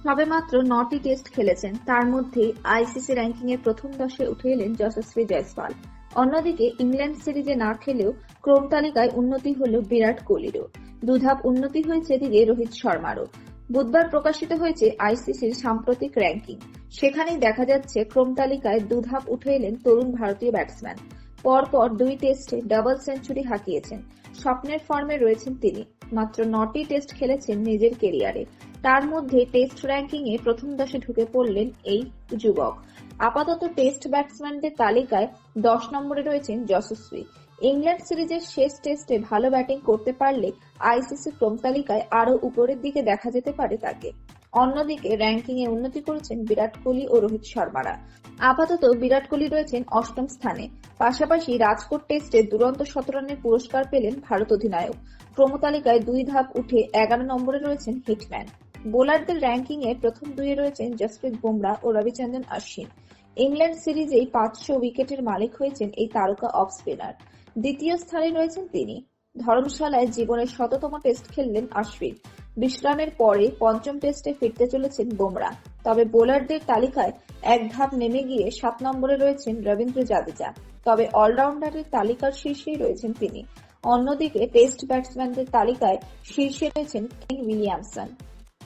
সবেমাত্র 9টি টেস্ট খেলেছেন, তার মধ্যে আইসিসি র্যাঙ্কিং এর প্রথম 10-এ উঠে এলেন যশস্বী জয়সওয়াল। অন্যদিকে ইংল্যান্ড সিরিজে না খেলেও ক্রম তালিকায় উন্নতি হল বিরাট কোহলিরও। দুধাপ উন্নতি হয়েছে এদিকে রোহিত শর্মারও। বুধবার প্রকাশিত হয়েছে আইসিসির সাম্প্রতিক র্যাঙ্কিং। সেখানেই দেখা যাচ্ছে ক্রম তালিকায় দুধাপ উঠে এলেন তরুণ ভারতীয় ব্যাটসম্যান। পরপর 2 টেস্টে ডাবল সেঞ্চুরি হাঁকিয়েছেন। স্বপ্নের ফর্মে রয়েছেন তিনি। মাত্র 9টি টেস্ট খেলেছেন নিজের কেরিয়ারে। তার মধ্যে টেস্ট র্যাঙ্কিংয়ে প্রথম 10-এ ঢুকে পড়লেন এই যুবক। আপাতত টেস্ট ব্যাটসম্যানদের তালিকায় 10 নম্বরে রয়েছেন যশস্বী। ইংল্যান্ড সিরিজের শেষ টেস্টে ভালো ব্যাটিং করতে পারলে আইসিসি ক্রম তালিকায় আরও উপরের দিকে দেখা যেতে পারে তাকে। অন্যদিকে র্যাঙ্কিংয়ে উন্নতি করেছেন বিরাট কোহলি ও রোহিত শর্মারা। আপাতত বিরাট কোহলি রয়েছেন 8ম স্থানে। পাশাপাশি রাজকোট টেস্টে দুরন্ত শতরানের পুরস্কার পেলেন ভারত অধিনায়ক। ক্রম তালিকায় 2 ধাপ উঠে 11 নম্বরে রয়েছেন হিটম্যান। বোলারদের র্যাঙ্কিংয়ে প্রথম 2-এ রয়েছেন জসপ্রীত বুমরা ও রবিচন্দ্রন অশ্বিন। ইংল্যান্ড সিরিজেই 500 উইকেটের মালিক হয়েছেন এই তারকা অফ স্পিনার। দ্বিতীয় স্থানে রয়েছেন তিনি। ধর্মশালায় জীবনের 100তম টেস্ট খেললেন অশ্বিন। বিশ্রামের পরে পঞ্চম টেস্টে ফিরতে চলেছেন বুমরা। তবে বোলারদের তালিকায় এক ধাপ নেমে গিয়ে 7 নম্বরে রয়েছেন রবীন্দ্র জাদেজা। তবে অলরাউন্ডারের তালিকার শীর্ষেই রয়েছেন তিনি। অন্যদিকে টেস্ট ব্যাটসম্যানদের তালিকায় শীর্ষে রয়েছেন কেন উইলিয়ামসন।